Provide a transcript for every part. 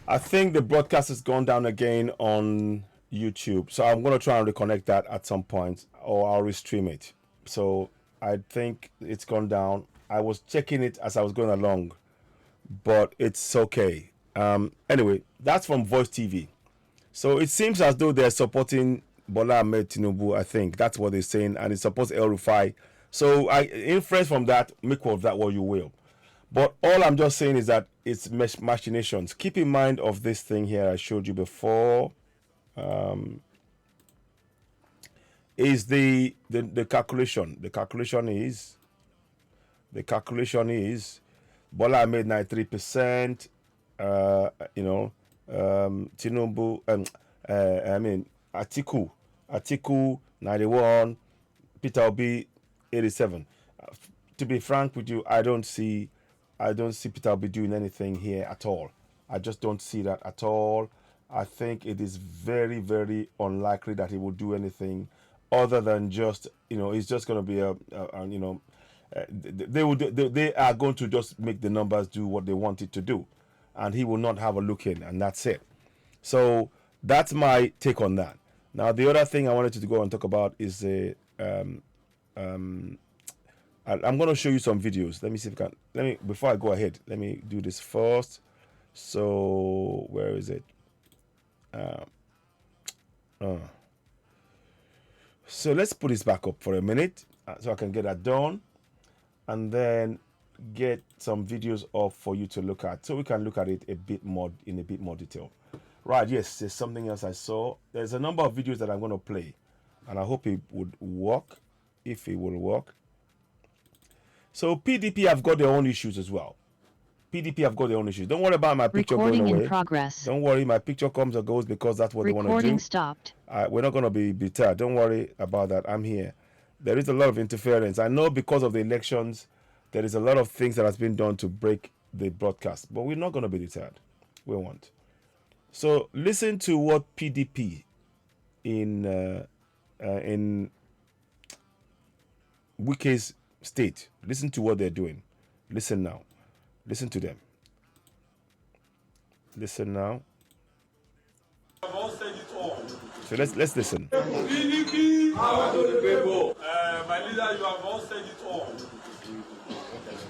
I think the broadcast has gone down again on YouTube. So I'm going to try and reconnect that at some point, or I'll restream it. So I think it's gone down. I was checking it as I was going along, but it's okay. Anyway, that's from Voice TV. So it seems as though they're supporting Bola Ahmed Tinubu. I think that's what they're saying, and it supports El Rufai. So I inference from that, make of that what you will. But all I'm just saying is that it's machinations. Keep in mind of this thing here I showed you before. Is the calculation. The calculation is Bola Ahmed 93%. Tinubu. Atiku 91. Peter Obi 87. To be frank with you, I don't see Peter Obi doing anything here at all. I just don't see that at all. I think it is very, very unlikely that he will do anything other than just, it's just going to be they are going to just make the numbers do what they want it to do, and he will not have a look in, and that's it. So that's my take on that. Now, the other thing I wanted to go and talk about is I'm going to show you some videos. Let me see if I can. Before I go ahead, let me do this first. So where is it? So let's put this back up for a minute so I can get that done, and then get some videos up for you to look at, so we can look at it a bit more detail. Right? Yes, there's something else I saw. There's a number of videos that I'm going to play, and I hope it would work. If it will work. So PDP have got their own issues as well. PDP have got their own issues. Don't worry about my picture going away. Recording in progress. Don't worry, my picture comes or goes because that's what they want to do. Recording stopped. We're not going to be deterred. Don't worry about that. I'm here. There is a lot of interference. I know because of the elections, there is a lot of things that has been done to break the broadcast, but we're not going to be deterred. We won't. So listen to what PDP in Wike's state. Listen to what they're doing. Listen now. Listen to them. Listen now. I've all said it all. So let's listen. PDP, power to the people. My leader, you have all said it all.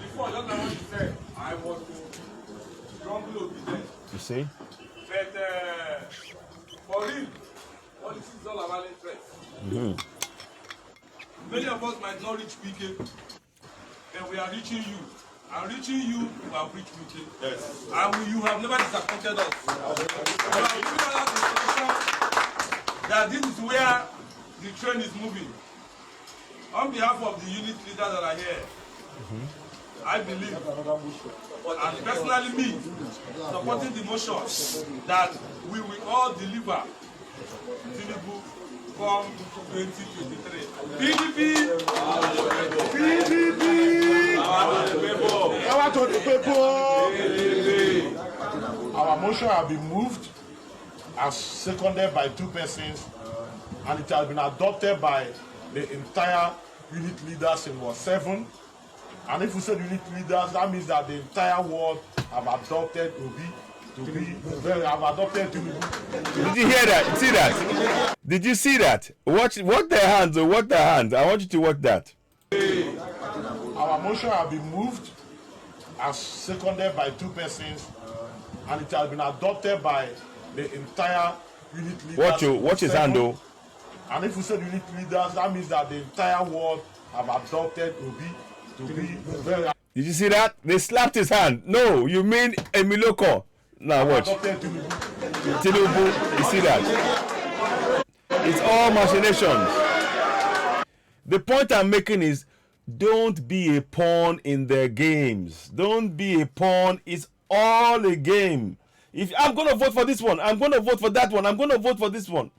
Before, just like what you said, I was strongly obedient. You see? But for him, politics is all about interest. Many of us might not reach PK, but we are reaching you. And reaching you, we have reached PK. Yes. And you have never disappointed us. You have given us the solution that this is where the train is moving. On behalf of the unit leaders that are here, I believe, and personally me, supporting the motion that we will all deliver Tinubu come 2023. PDP! PDP! Power to the people! Our motion has been moved as seconded by 2 persons, and it has been adopted by the entire unit leaders in Ward 7. And if we say unit leaders, that means that the entire world have adopted have adopted to be. Did you hear that? See that? Did you see that? Watch their hands. Watch their hands. I want you to watch that. Our motion has been moved as seconded by 2 persons, and it has been adopted by the entire unit leaders. Watch his hand though. And if we say unit leaders, that means that the entire world have adopted to be. Did you see that? They slapped his hand. No, you mean Emiloko. Now watch. Tinubu, you see that? It's all machinations. The point I'm making is, don't be a pawn in their games. Don't be a pawn. It's all a game. If I'm going to vote for this one, I'm going to vote for that one, I'm going to vote for this one.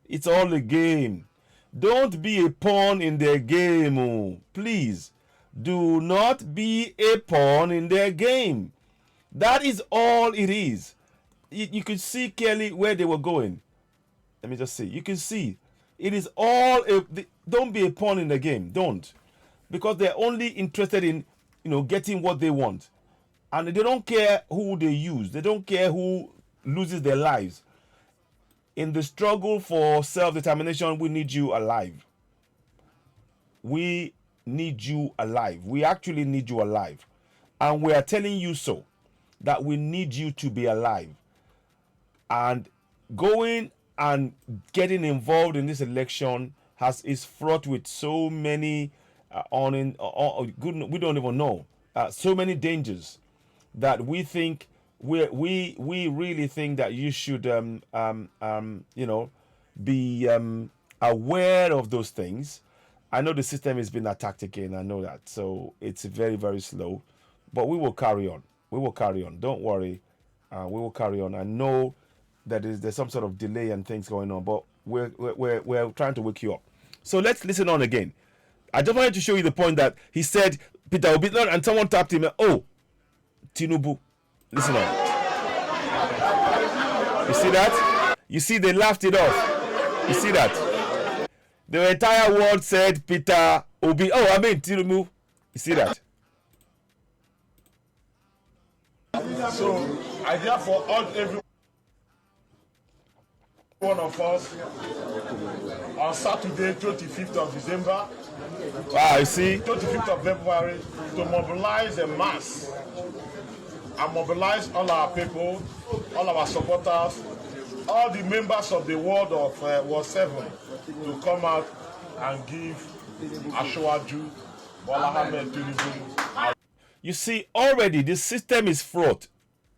It's all a game. Don't be a pawn in their game. Oh. Please, do not be a pawn in their game. That is all it is. You could see clearly where they were going. Let me just see. You can see. It is all don't be a pawn in the game. Don't. Because they're only interested in getting what they want. And they don't care who they use. They don't care who loses their lives. In the struggle for self-determination, we need you alive. We need you alive. We actually need you alive. And we are telling you so, that we need you to be alive. And going and getting involved in this election is fraught with so many good, we don't even know, so many dangers that we think we really think that you should be aware of those things. I know the system is being attacked again. I know that, so it's very, very slow, but we will carry on. We will carry on. Don't worry. We will carry on. I know that there's some sort of delay and things going on, but we're trying to wake you up. So let's listen on again. I just wanted to show you the point that he said Peter Obi, and someone tapped him. Oh, Tinubu. Listen on. You see that? You see, they laughed it off. You see that? The entire world said Peter Obi. Oh, I mean Tinubu. You see that? So I therefore urge every one of us on Saturday, 25th of December, Wow, you see? 25th of February, to mobilize a mass and mobilize all our people, all our supporters, all the members of the ward of Ward 7 to come out and give Ashwaju Bola Ahmed Tinubu. You see, already the system is fraught.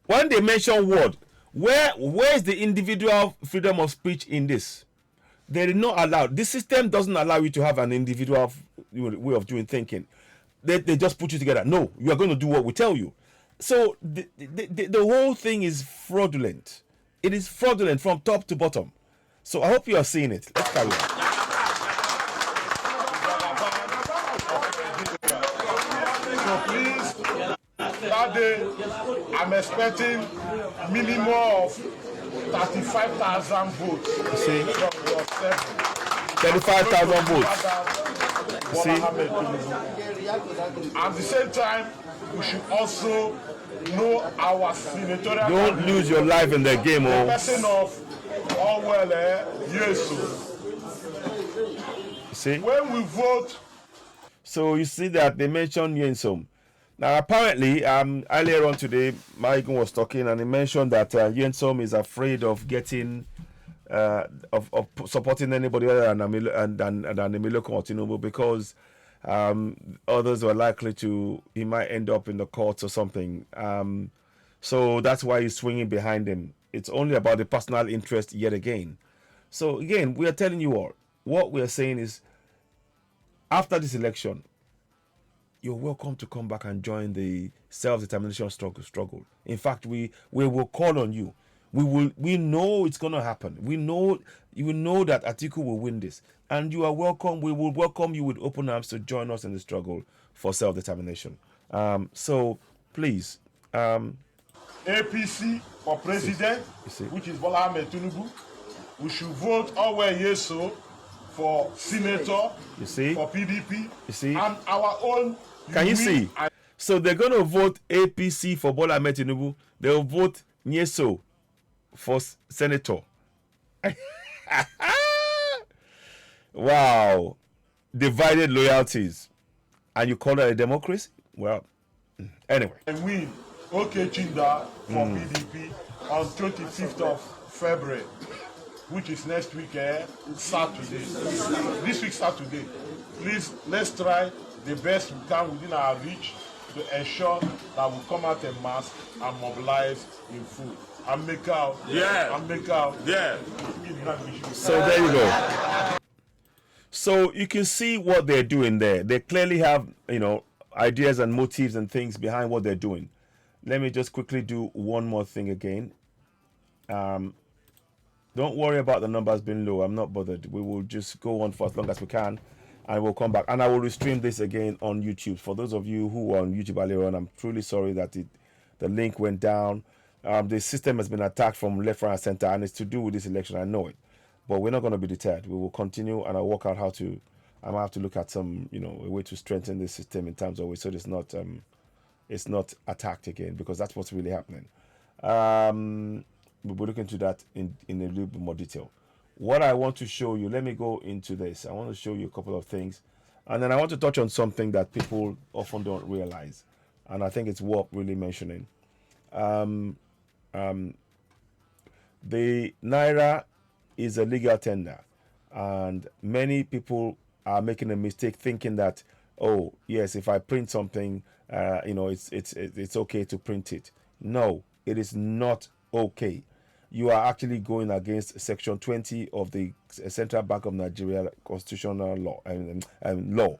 When they mention word, where is the individual freedom of speech in this? They are not allowed. This system doesn't allow you to have an individual way of doing thinking. They just put you together. No, you are going to do what we tell you. So the whole thing is fraudulent. It is fraudulent from top to bottom. So I hope you are seeing it. Let's carry on. So please, that day, I'm expecting minimum of 35,000 votes. You see? From Ward 7. 35,000 votes. Bola Ahmed Tinubu. At the same time, we should also know our senatorial. Don't lose your life in the game, the oh. person of Orwell, Yesu. You see? When we vote, So you see that they mentioned Yensom. Now apparently, earlier on today, Maigun was talking and he mentioned that Yensom is afraid of getting, of supporting anybody other than Emiloko or Tinubu because others were likely to, he might end up in the courts or something. So that's why he's swinging behind him. It's only about the personal interest yet again. So again, we are telling you all, what we are saying is, after this election, you're welcome to come back and join the self-determination struggle. In fact, we will call on you. We know it's gonna happen. We know you know that Atiku will win this. And you are welcome. We will welcome you with open arms to join us in the struggle for self-determination. So please, APC for president, which is Bola Ahmed Tinubu, we should vote Orwell Yesu for senator, you see, for PDP, you see, and our own. Can you see? So they're going to vote APC for Bola Ahmed Tinubu. They'll vote Nyeso for senator. Wow. Divided loyalties. And you call it a democracy? Well, anyway. And win OK Chinda for PDP on 25th of February, which is next week, Saturday. This week, Saturday. Please, let's try the best we can within our reach to ensure that we come out en masse and mobilize in full. And make out. Yeah. And make out. Yeah. So there you go. So you can see what they're doing there. They clearly have, ideas and motives and things behind what they're doing. Let me just quickly do one more thing again. Don't worry about the numbers being low. I'm not bothered. We will just go on for as long as we can, and we'll come back. And I will restream this again on YouTube. For those of you who were on YouTube earlier on, I'm truly sorry that the link went down. The system has been attacked from left, right, and center, and it's to do with this election. I know it, but we're not going to be deterred. We will continue, and I'll work out how to. I might have to look at some, a way to strengthen the system in terms of way so it's not attacked again, because that's what's really happening. we'll be looking into that in a little bit more detail. What I want to show you, let me go into this. I want to show you a couple of things, and then I want to touch on something that people often don't realize, and I think it's worth really mentioning. The Naira is a legal tender, and many people are making a mistake thinking that, oh yes, if I print something, it's okay to print it. No, it is not okay. You are actually going against Section 20 of the Central Bank of Nigeria constitutional law and law.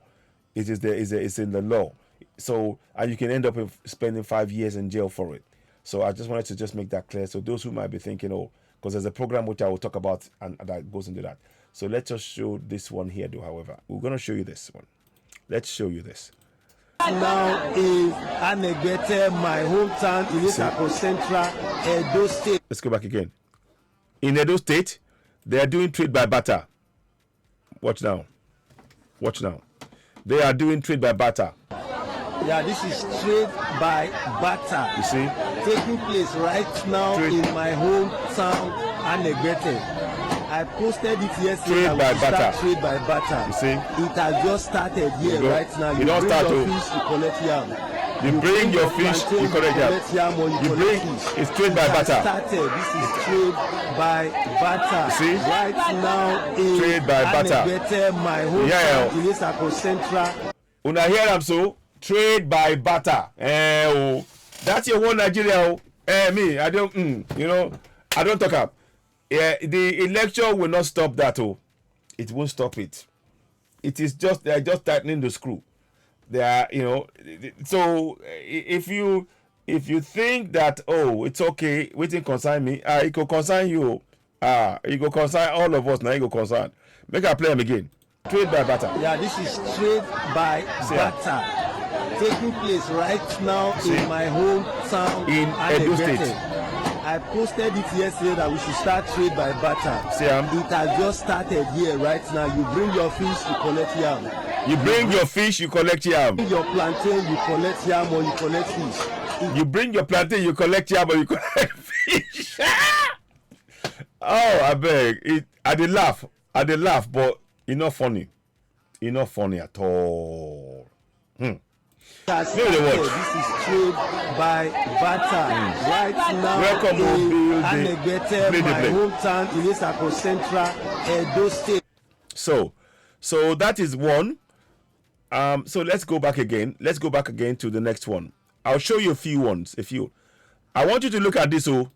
It's in the law. So, and you can end up spending 5 years in jail for it. So I just wanted to just make that clear. So those who might be thinking, oh, because there's a program which I will talk about and that goes into that. So let's just show this one here, though. However, we're going to show you this one. Let's show you this. Now is Anegbete, my hometown in Isako Central, Edo State. Let's go back again. In Edo State, they are doing trade by barter. Watch now. Watch now. They are doing trade by barter. Yeah, this is trade by barter. You see? Taking place right now in my hometown, Anegbete. I posted it yesterday. Trade by barter. Trade by barter. You see? It has just started here right now. You don't bring start your to. fish, you collect yam. You bring your fish, you collect yam. You bring. It's trade by barter. Started. This is trade by barter. You see? Right now in Trade by barter. Anegbete, my hometown in Isako Central. Una hear them so? Trade by barter. That's your whole Nigeria. Me, I don't. I don't talk up. Yeah, the election will not stop that. It won't stop it. It is just they are just tightening the screw. They are, So if you think that it's okay, waiting concern me, it could concern you. It could concern all of us. Now it could concern. Make I play them again. Trade by barter. Yeah, this is trade by barter. Taking place right now in my hometown in Edo State. I posted it yesterday that we should start trade by barter. It has just started here right now. You bring your fish, you collect yam. You bring your fish, you collect yam. You bring your plantain, you collect yam or you collect fish. You bring your plantain, you collect yam or you collect fish. Oh, I beg. I did laugh, but it's not funny. It's not funny at all. This is trade by barter. Right now Welcome in Anegbete, my hometown in Isako Central, Edo State. So that is one. So let's go back again. Let's go back again to the next one. I'll show you a few ones. I want you to look at this. Still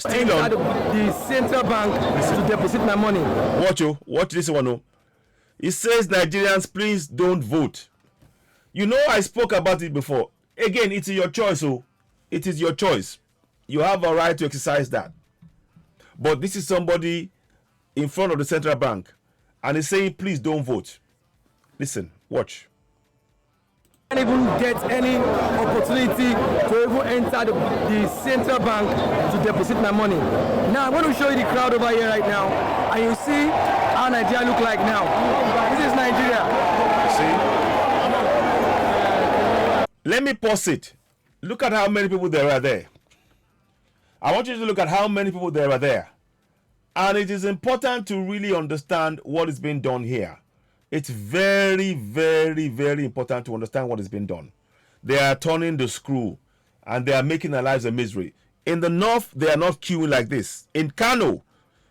on the central bank to deposit my money. Watch this one. It says, Nigerians, please don't vote. I spoke about it before. Again, it's your choice. It is your choice. You have a right to exercise that. But this is somebody in front of the central bank, and he's saying, please don't vote. Listen, watch. I can't even get any opportunity to even enter the central bank to deposit my money. Now I'm going to show you the crowd over here right now, and you see how Nigeria look like now. This is Nigeria. See? Let me pause it. Look at how many people there are there. I want you to look at how many people there are there. And it is important to really understand what is being done here. It's very, very, very important to understand what is being done. They are turning the screw and they are making their lives a misery. In the north, they are not queuing like this. In Kano,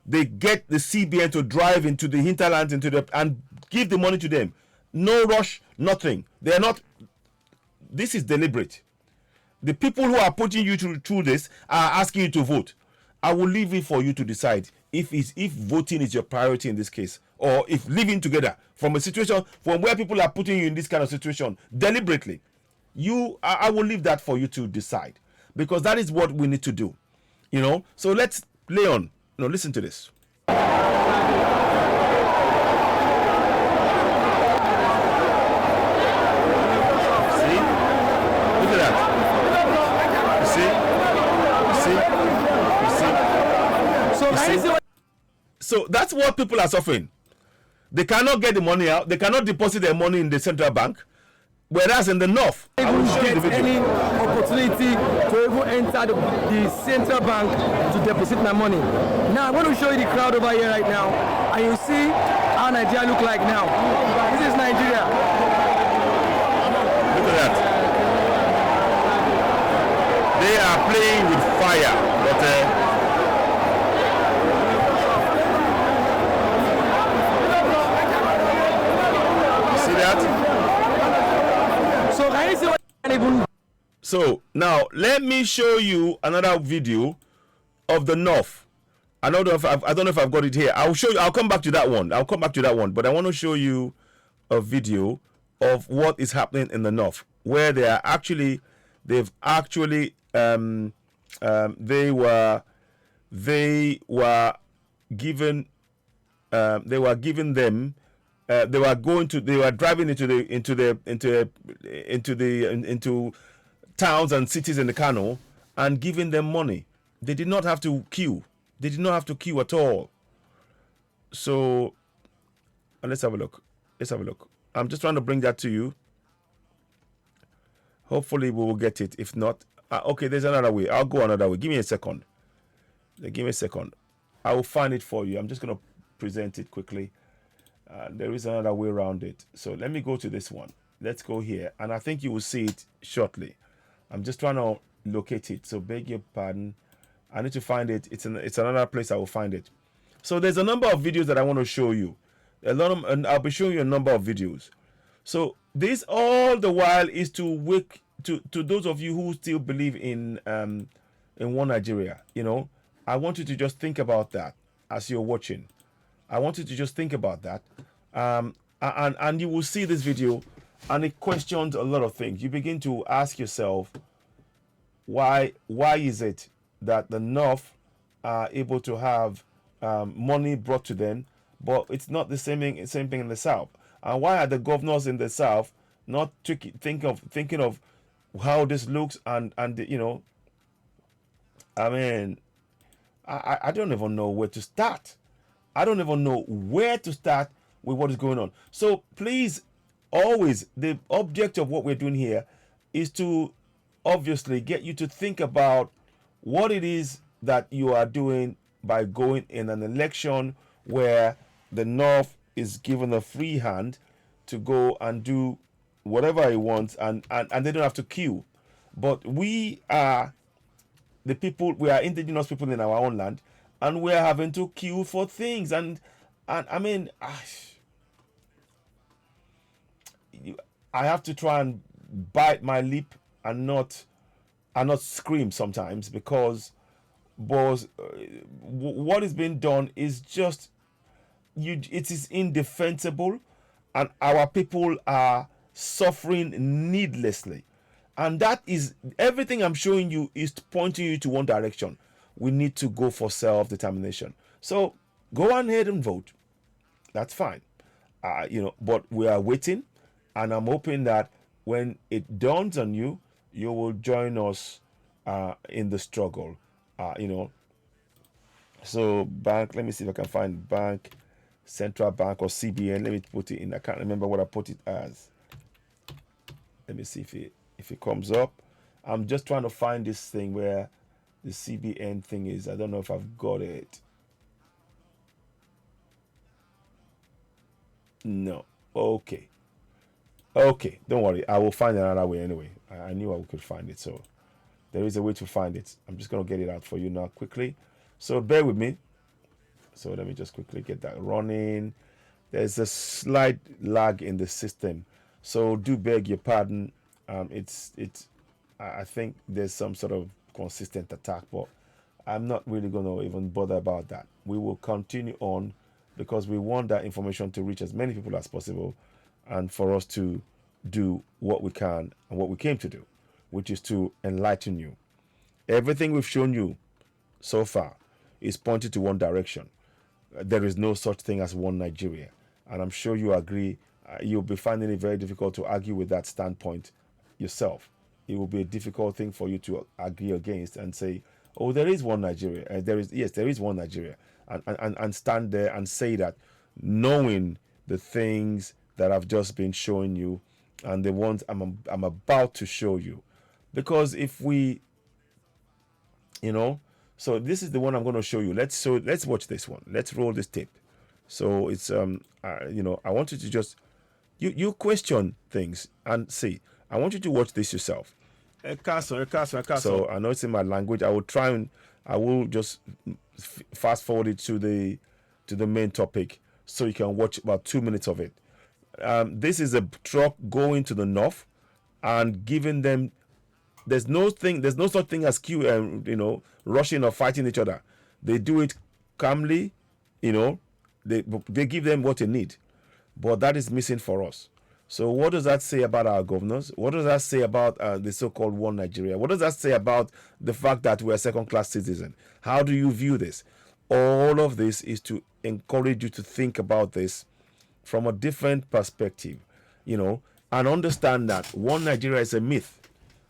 they get the CBN to drive into the hinterlands and give the money to them. No rush, nothing. They are not. This is deliberate. The people who are putting you through this are asking you to vote. I will leave it for you to decide if voting is your priority in this case, or if living together from a situation from where people are putting you in this kind of situation deliberately. I will leave that for you to decide, because that is what we need to do. So let's play on. Listen to this. So that's what people are suffering. They cannot get the money out. They cannot deposit their money in the central bank. Whereas in the north, I will show you the video. Any opportunity to even enter the central bank to deposit my money. Now I want to show you the crowd over here right now, and you see how Nigeria look like now. This is Nigeria. Look at that. They are playing with fire, but see that? So can you see what even? So now let me show you another video of the north. I don't know if I've got it here. I'll show you. I'll come back to that one. But I want to show you a video of what is happening in the north, where they were driving into towns and cities in the Kano and giving them money. They did not have to queue. They did not have to queue at all. So let's have a look. I'm just trying to bring that to you. Hopefully we will get it. If not, okay, there's another way. I'll go another way. Give me a second. I will find it for you. I'm just going to present it quickly. There is another way around it. So let me go to this one. Let's go here. And I think you will see it shortly. I'm just trying to locate it. So beg your pardon. I need to find it. It's another place I will find it. So there's a number of videos that I want to show you. And I'll be showing you a number of videos. So this all the while is to wake to those of you who still believe in one Nigeria. You know, I want you to just think about that as you're watching. I want you to just think about that, and you will see this video, and it questions a lot of things. You begin to ask yourself, why is it that the North are able to have money brought to them, but it's not the same thing in the South? And why are the governors in the South not thinking of how this looks and you know? I mean, I don't even know where to start. I don't even know where to start with what is going on. So please, always, the object of what we're doing here is to obviously get you to think about what it is that you are doing by going in an election where the North is given a free hand to go and do whatever it wants, and they don't have to queue. But we are the people, we are indigenous people in our own land, and we're having to queue for things. And I mean, I have to try and bite my lip and not scream sometimes, because what is being done is just it is indefensible, and our people are suffering needlessly. And that is everything I'm showing you is pointing you to one direction. We need to go for self-determination. So go ahead and vote. That's fine. You know, but we are waiting, and I'm hoping that when it dawns on you, you will join us in the struggle. You know. So bank. Let me see if I can find bank, central bank, or CBN. Let me put it in. I can't remember what I put it as. Let me see if it comes up. I'm just trying to find this thing where the CBN thing is. I don't know if I've got it. No. Okay, don't worry, I will find another way anyway. I knew I could find it, so there is a way to find it. I'm just going to get it out for you now quickly, so bear with me. So let me just quickly get that running. There's a slight lag in the system, so do beg your pardon. I think there's some sort of consistent attack, but I'm not really going to even bother about that. We will continue on, because we want that information to reach as many people as possible, and for us to do what we can and what we came to do, which is to enlighten you. Everything we've shown you so far is pointed to one direction. There is no such thing as one Nigeria, and I'm sure you agree. You'll be finding it very difficult to argue with that standpoint yourself. It will be a difficult thing for you to agree against and say, oh, there is one Nigeria. There is one Nigeria, and stand there and say that, knowing the things that I've just been showing you and the ones I'm about to show you. Because if we, so this is the one I'm going to show you. Let's watch this one. Let's roll this tape. So it's I want you to just you question things and see. I want you to watch this yourself. So I know it's in my language. I will just fast forward it to the main topic so you can watch about 2 minutes of it. This is a truck going to the north and giving them. There's no such thing as rushing or fighting each other. They do it calmly, they give them what they need. But that is missing for us. So what does that say about our governors? What does that say about the so-called one Nigeria? What does that say about the fact that we're second-class citizens? How do you view this? All of this is to encourage you to think about this from a different perspective, and understand that one Nigeria is a myth.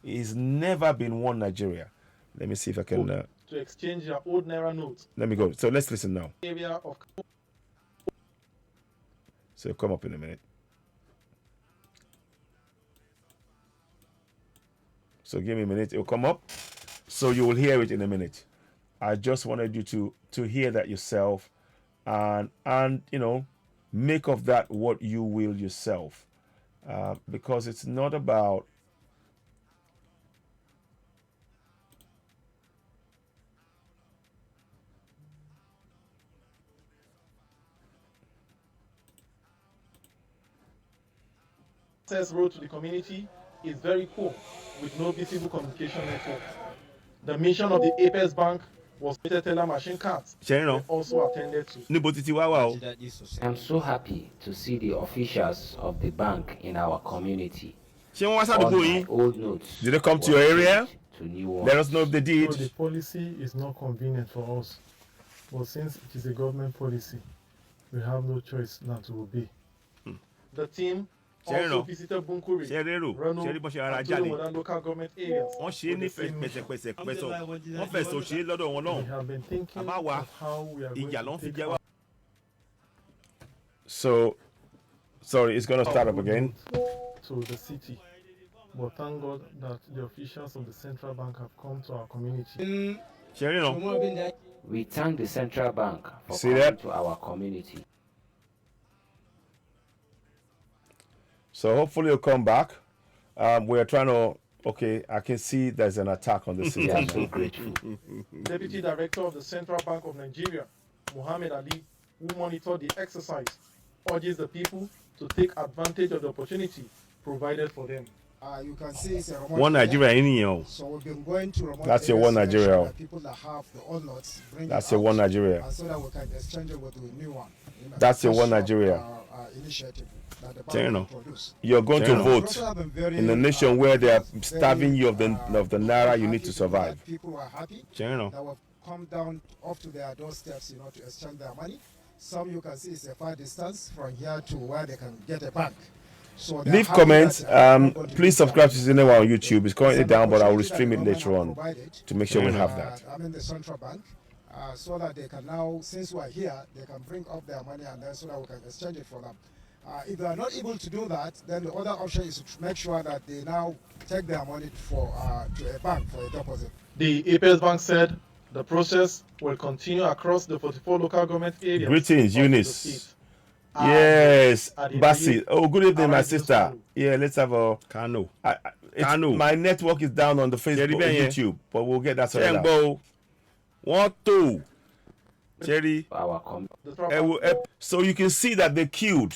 It's never been one Nigeria. Let me see if I can... to exchange your old Naira notes. Let me go. So let's listen now. Area of... So come up in a minute. So give me a minute. It'll come up. So you will hear it in a minute. I just wanted you to hear that yourself and make of that what you will yourself. Because it's not about... Access road to the community is very poor with no visible communication network. The mission of the Apex Bank was teller machine cards also attended to. I'm so happy to see the officials of the bank in our community. All my old notes. Did they come to your area? To new ones. Let us know if they did. So the policy is not convenient for us, but since it is a government policy, we have no choice not to obey. The team also visited Bunkuri, Rano, and Tolu local government areas. We have been thinking of how we are going to take So, sorry, it's going to start up again. To the city. But thank God that the officials of the central bank have come to our community. We thank the central bank for coming to our community. So hopefully you'll come back. We're trying to... Okay, I can see there's an attack on the city. We are so grateful. Deputy Director of the Central Bank of Nigeria, Muhammad Ali, who monitored the exercise, urges the people to take advantage of the opportunity provided for them. You can see it's a remote one Nigeria in area. So we've been going to remote That's your one Nigeria. People that have the old notes, bring That's your one Nigeria. so that we can exchange it with the new one. That's your one Nigeria. Initiative that the bank produce. You're going to vote in a nation where they are starving you of the naira you need to survive. People were happy that will come down up to their doorsteps, to exchange their money. Some you can see is a far distance from here to where they can get a bank. So leave comments. Please subscribe to Zinewa on YouTube. It's currently down, but I will stream it later on to make sure we have that. I'm in the central bank, so that they can now, since we're here, they can bring up their money and then so that we can exchange it for them. If they are not able to do that, then the other option is to make sure that they now take their money to a bank for a deposit. The Apex Bank said the process will continue across the 44 local government areas. Greetings, Eunice. Yes, Basi. Oh, good evening, my sister. Yeah, let's have a Kano. My network is down on the Facebook and YouTube, but we'll get that sorted out. 1, 2. Jerry. So you can see that they queued,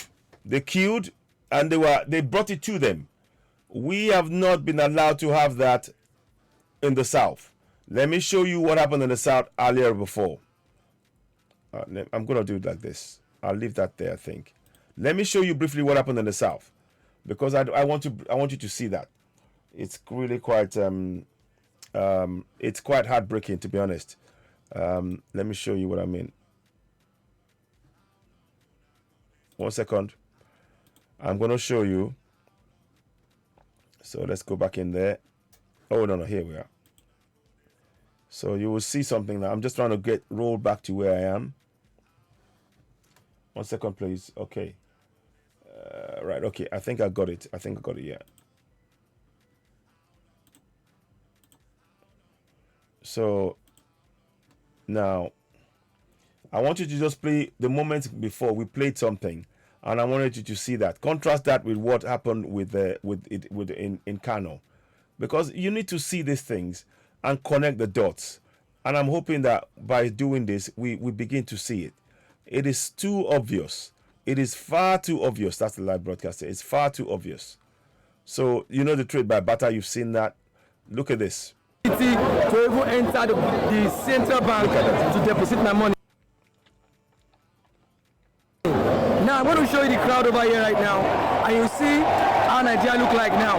and they brought it to them. We have not been allowed to have that in the South. Let me show you what happened in the South earlier before. I'm gonna do it like this. I'll leave that there, I think. Let me show you briefly what happened in the South, because I want you to see that. It's really quite it's quite heartbreaking, to be honest. Let me show you what I mean. 1 second. I'm going to show you. So let's go back in there. Oh, no, here we are. So you will see something now. I'm just trying to roll back to where I am. 1 second, please. Okay. Right, okay, I think I got it. Yeah. So now I want you to just play the moment before we played something, and I wanted you to see that. Contrast that with what happened in Kano, because you need to see these things and connect the dots. And I'm hoping that by doing this, we begin to see it. It is too obvious. It is far too obvious. That's the live broadcaster. It's far too obvious. So, you know the trade by barter, you've seen that. Look at this. To even enter the central bank to deposit my money. Now, I'm going to show you the crowd over here right now. And you see how Nigeria look like now.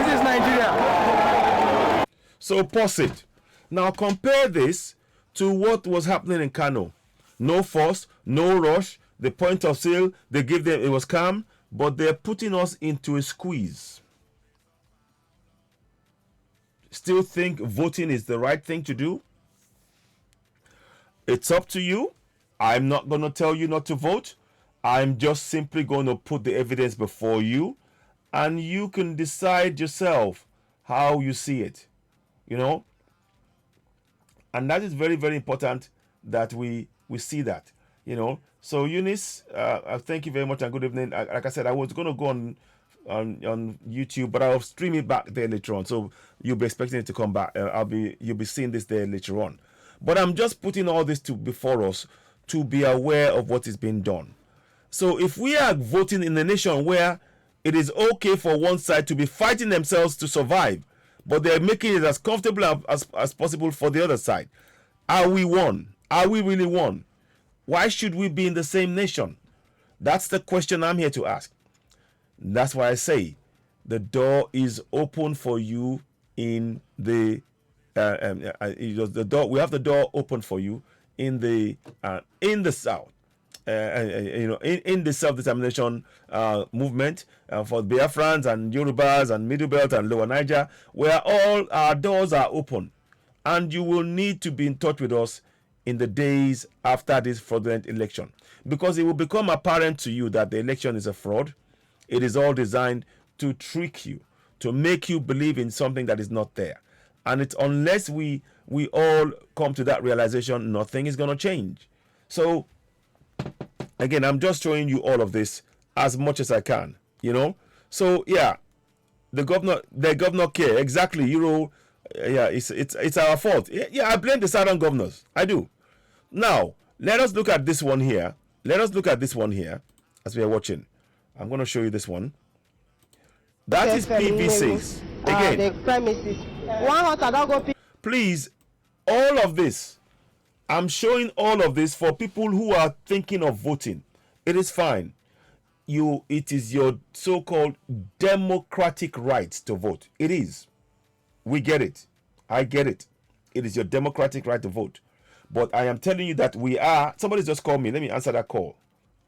This is Nigeria. So, pause it. Now compare this to what was happening in Kano. No force, no rush. The point of sale, they give them, it was calm, but they're putting us into a squeeze. Still think voting is the right thing to do? It's up to you. I'm not going to tell you not to vote. I'm just simply going to put the evidence before you, and you can decide yourself how you see it. You know? And that is very, very important that we see that, you know. So Eunice, thank you very much and good evening. Like I said, I was going to go on YouTube, but I'll stream it back there later on. So you'll be expecting it to come back. You'll be seeing this there later on. But I'm just putting all this before us to be aware of what is being done. So if we are voting in a nation where it is okay for one side to be fighting themselves to survive, but they're making it as comfortable as possible for the other side. Are we one? Are we really one? Why should we be in the same nation? That's the question I'm here to ask. That's why I say the door is open for you in the door. We have the door open for you in the South. In the self-determination movement for Biafrans and Yorubas and Middle Belt and Lower Niger, where all our doors are open. And you will need to be in touch with us in the days after this fraudulent election, because it will become apparent to you that the election is a fraud. It is all designed to trick you, to make you believe in something that is not there. And it's unless we all come to that realization, nothing is going to change. So again, I'm just showing you all of this as much as I can, you know. So yeah, the governor care exactly. It's our fault. Yeah, I blame the southern governors. I do. Now let us look at this one here. As we are watching. I'm going to show you this one. That is PV6 again. The premises. Please, all of this. I'm showing all of this for people who are thinking of voting. It is fine. It is your so-called democratic right to vote. It is. We get it. I get it. It is your democratic right to vote. But I am telling you that somebody just called me. Let me answer that call.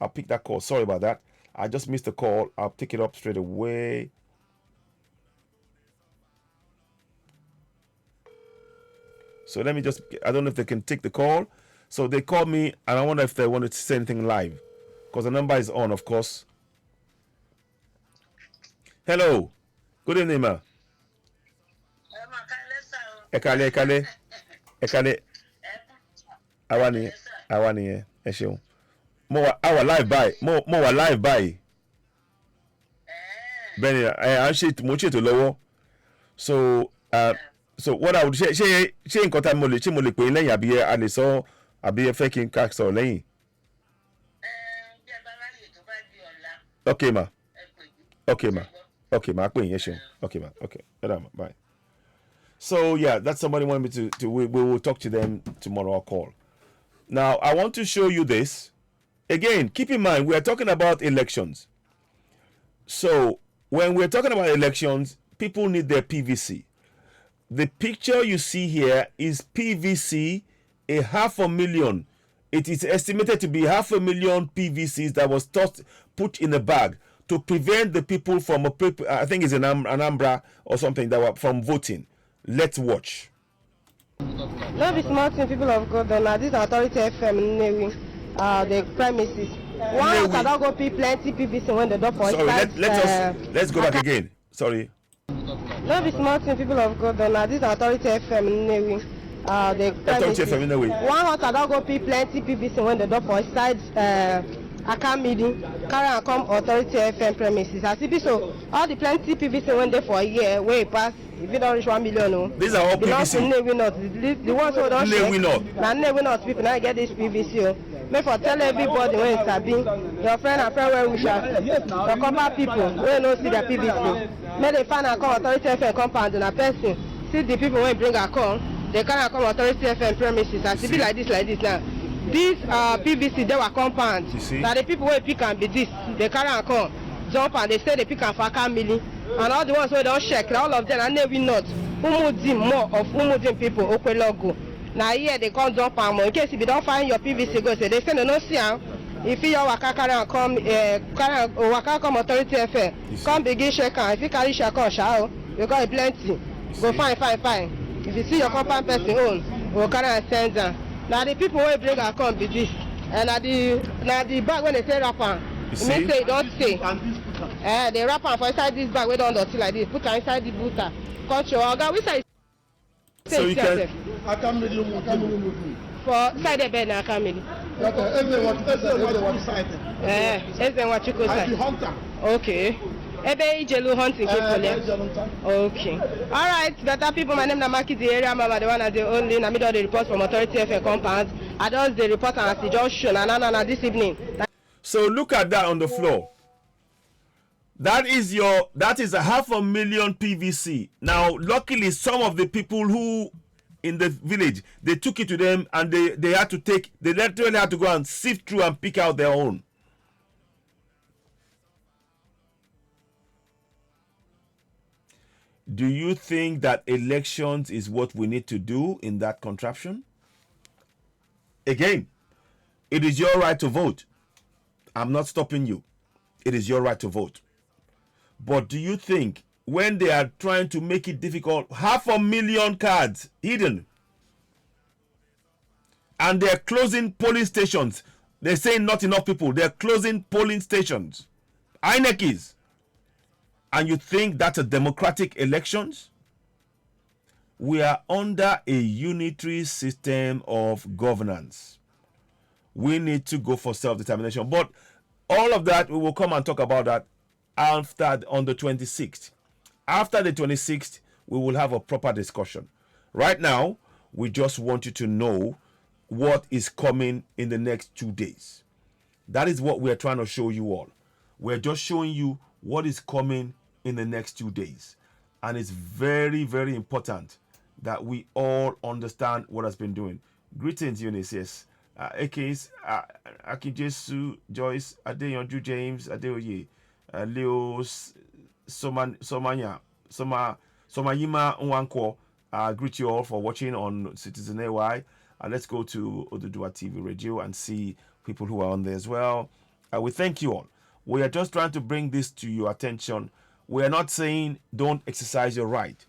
I'll pick that call. Sorry about that. I just missed the call. I'll pick it up straight away. So let me I don't know if they can take the call. So they called me and I wonder if they wanted to say anything live. Because the number is on, of course. Hello. Good evening, ma. Ekale. Awani, Esheun. Our live by. More live by. Benny, I shit mo lowo. So what I would say nǹkan tá mo lè pè lẹ́yìn àbí a lè sọ àbí ẹ fẹ́ kí n ká sọ lẹ́yìn. Okay ma. Okay ma, pè yín ṣeun. Okay ma. Okay. Bye. So yeah, that's somebody wanted me to we will talk to them tomorrow. I'll call. Now I want to show you this. Again, keep in mind we are talking about elections. So when we're talking about elections, people need their PVC. The picture you see here is PVC, 500,000. It is estimated to be 500,000 PVCs that was put in a bag to prevent the people from, I think it's an Anambra or something, that were from voting. Let's watch. No be small thing, people of God. This authority FM, the premises. One I don't go pay plenty PVC when the door for sorry, let's go back again. Sorry. No be small thing, people of God. Now this Authority FM Nnewi. The Authority FM Nnewi. One house I don't go pay plenty PVC when the door for side account meeting carry and come Authority FM premises. As it be so, all the plenty PVC when they for a year way pass. If you don't reach 1 million, no. These are all PVC. The ones who don't share. Now Nnewi not people now get this PVC. Make for tell everybody when it's sabi your friend and friend well wisher your corporate people wey no see their PVC make they find and come Authority FM compound and a person see the people wey bring her come they carry am come Authority FM premises as e be like this now this PVC dey our compound na the people wey pick am be this they carry am come jump and they say they pick am for akamili and all the ones wey don check na all of them na Nnewi North Umudim more of Umudim people Okwelogo. Now here they come jump am in case if you don't find your PVC go say they say no see am if you waka carry am come waka come Authority FM come begin shake am if you carry shake am sha because e plenty go fine if you see your compound person own go carry am send am na the people wey bring am come be this and na the bag wey they say wrap am e mean say e don stay they wrap am for inside this bag wey don dirty like this put am inside the buta cut your oga which side so you can for side of bed na akamili. Okay. Ebe Ijelu hunting okay. Alright, better people, my name is Maki the area mama, the one and the only na middle of the report from Authority FM compound. I just the report and as just shown na this evening. So look at that on the floor. That is a 500,000 PVC. Now, luckily, some of the people who in the village they took it to them and they literally had to go and sift through and pick out their own. Do you think that elections is what we need to do in that contraption? Again, it is your right to vote. I'm not stopping you. It is your right to vote. But do you think when they are trying to make it difficult, 500,000 cards hidden, and they're closing polling stations, they're saying not enough people, they're closing polling stations, INEC is, and you think that's a democratic elections? We are under a unitary system of governance. We need to go for self-determination. But all of that, we will come and talk about that after on the 26th. After the 26th, we will have a proper discussion. Right now, we just want you to know what is coming in the next 2 days. That is what we are trying to show you all. We're just showing you what is coming in the next 2 days. And it's very, very important that we all understand what has been doing. Greetings, Eunice, yes. AKs, Akijesu, Joyce, Adeyanju James, Adeoye, Leo Somayima Nwankwo. Greet you all for watching on Citizen AY. Let's go to Oduduwa TV Radio and see people who are on there as well. We thank you all. We are just trying to bring this to your attention. We are not saying don't exercise your right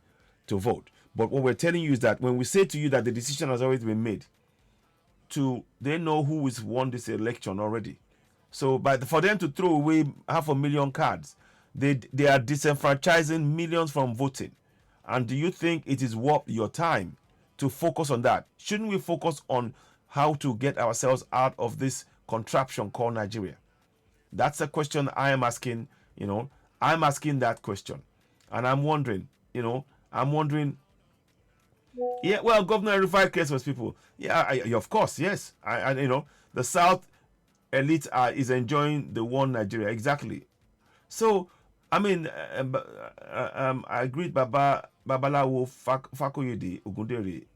to vote. But what we're telling you is that when we say to you that the decision has already been made, they know who has won this election already. So for them to throw away 500,000 cards, they are disenfranchising millions from voting. And do you think it is worth your time to focus on that? Shouldn't we focus on how to get ourselves out of this contraption called Nigeria? That's a question I am asking. I'm asking that question. And I'm wondering, yeah, well, Governor Rufai cares for people. Yeah, of course, yes. The South elite is enjoying the one Nigeria. Exactly. So, I greet Babalawo Fakoyede Ogundere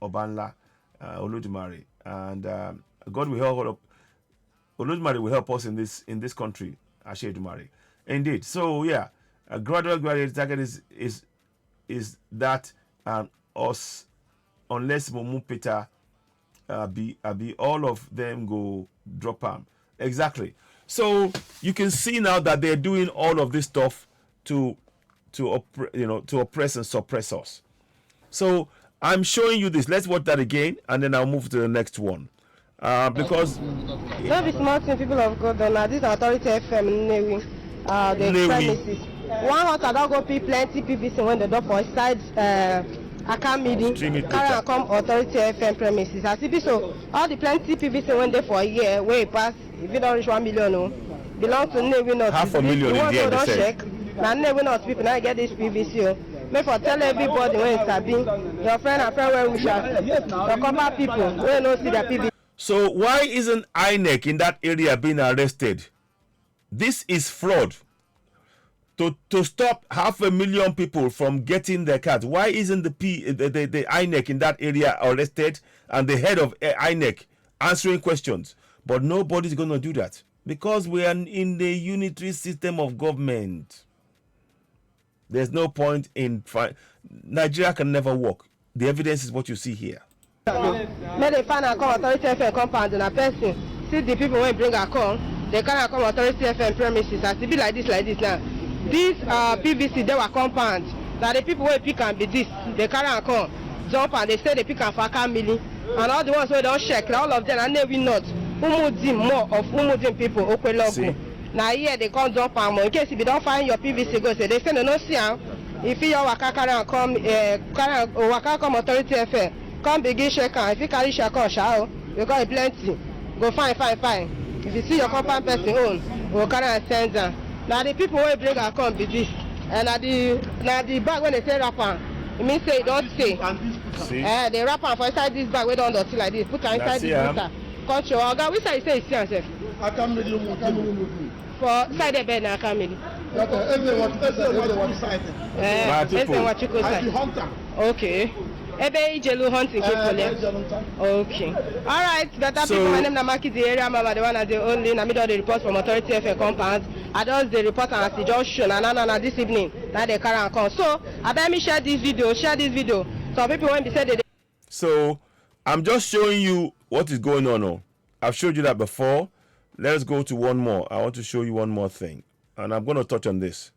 Obanla Olodumare, and God will help. Olodumare will help us in this country. Ashe Dumare. Indeed. So yeah, a gradual target is that us, unless Mumu Peter be all of them go drop arm. Exactly. So you can see now that they're doing all of this stuff to oppress and suppress us. So I'm showing you this. Let's watch that again, and then I'll move to the next one. Because no be small thing, people of God. Now this authority FM Nnewi, the premises. One hunter don go pay plenty PVC when they don for side account meeting. Carry am come authority FM premises. As e be so, all the plenty PVC when they for a year wey pass, if it don reach 1 million, no, belong to Nnewi North. Half a million in the end, they say. Na Nnewi North people now get this PVC. Make for tell everybody when sabi, your friend and friend well wisher, your corporate people wey no see their PVC. So why isn't INEC in that area being arrested? This is fraud. To stop 500,000 people from getting their cards, why isn't the INEC in that area arrested and the head of INEC answering questions? But nobody's going to do that because we are in the unitary system of government. There's no point in Nigeria can never work. The evidence is what you see here. Make they find a come authority FM compound and a person see the people when bring a come, they can't come authority FM premises. As it be like this now. This PVC they were compound. That the people who pick and be this, they can't come jump and they say they pick and for milli. And all the ones who don't check, all of them and they will not. Umudim more of Umudim people okay local. Now here they can't jump and more. In case if you don't find your PVC go say they say no see if you waka come waka come authority FM. Come begin shake am. If you carry shake on shower, you got plenty. Go fine. If you see your compound person own, go carry and send them. Now the people wey bring am come be this, and na the bag when they say wrap am, it means say e don stay. They wrap am for inside this bag wey don dirty like this. Put am inside this water. Come show oga which side you say you see am sef? For side the bed na Akamedi. Okay. Ebe Ijelu hunting okay. All right, better people. My name na Maki the area mama, the one that they only na middle the report from authority FM compound. I just the report and as it just show na this evening. Now they carry and come. So I bet me share this video. So people when be said they. So I'm just showing you what is going on. I've showed you that before. Let's go to one more. I want to show you one more thing, and I'm going to touch on this.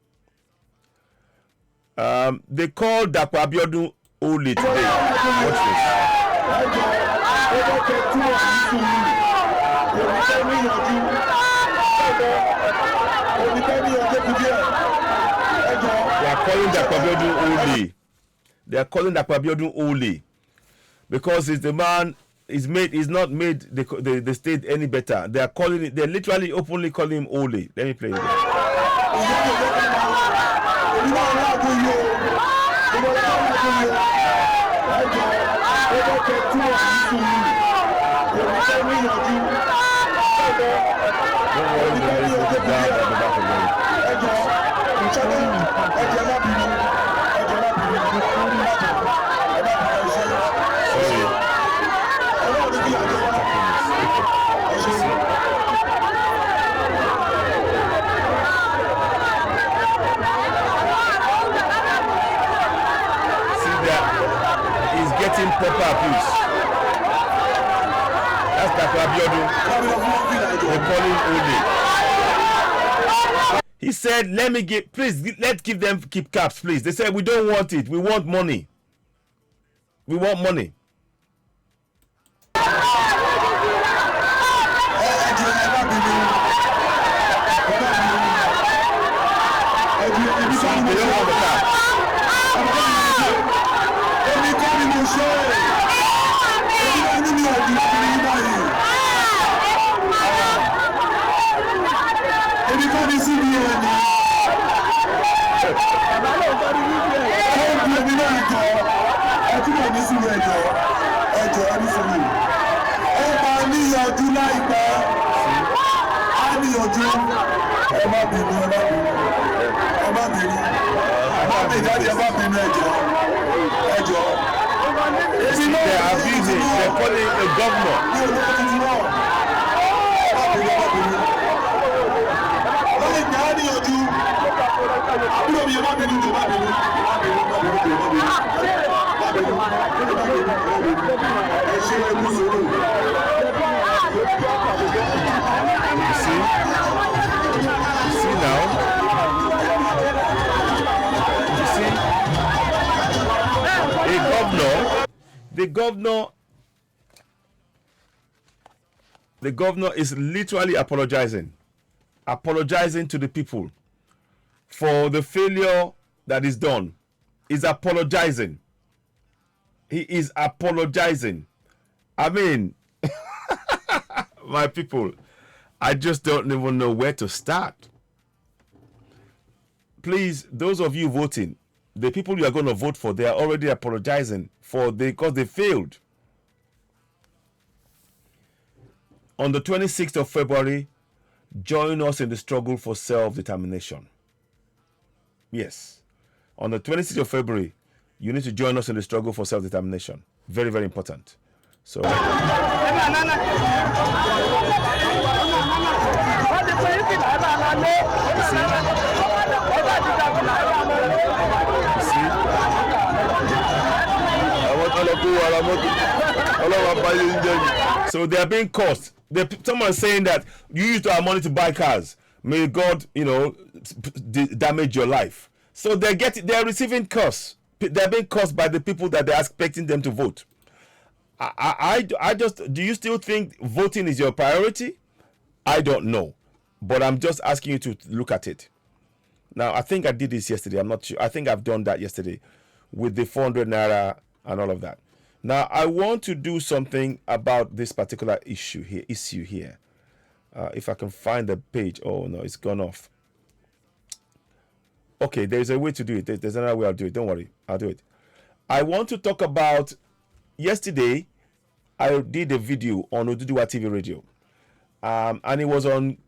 They called Dapo Abiodun only today. Watch this. They are calling Dapo Abiodun only. They are calling Dapo Abiodun only because it's the man is not made the state any better. They are calling it. They're literally openly calling him only. Let me play it. Getting proper abuse. That's Dapo Abiodun. They call him only. He said, let's give them keep caps, please. They said, we don't want it. We want money. We want money. They don't want the cap. They're abusing. They're calling the governor. You see now? You see? The governor The governor is literally apologizing to the people for the failure that is done. He's apologizing. He is apologizing. I mean, my people, I just don't even know where to start. Please, those of you voting, the people you are going to vote for, they are already apologizing because they failed. On the 26th of February, join us in the struggle for self-determination. Yes. On the 26th of February, you need to join us in the struggle for self-determination. Very, very important. So. You see? So they are being cursed. Someone is saying that you used our money to buy cars. May God, damage your life. So they're receiving curse. They're being cursed by the people that they're expecting them to vote. Do you still think voting is your priority? I don't know. But I'm just asking you to look at it. Now, I think I did this yesterday. I'm not sure. I think I've done that yesterday with the 400 Naira and all of that. Now, I want to do something about this particular issue here. If I can find the page. Oh, no, it's gone off. Okay, there's a way to do it. There's another way I'll do it. Don't worry. I'll do it. I want to talk about yesterday. I did a video on Oduduwa TV radio. And it was on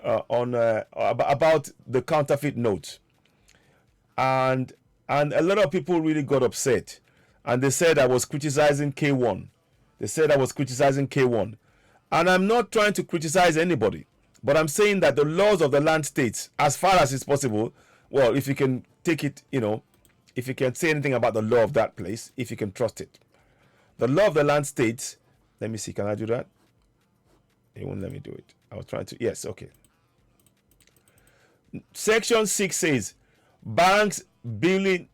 about the counterfeit note. And a lot of people really got upset. And they said I was criticizing K1. And I'm not trying to criticize anybody. But I'm saying that the laws of the land states, as far as it's possible, well, if you can take it, if you can say anything about the law of that place, if you can trust it. The law of the land states, let me see, can I do that? It won't let me do it. I was trying to, yes, okay. Section 6 says, banking,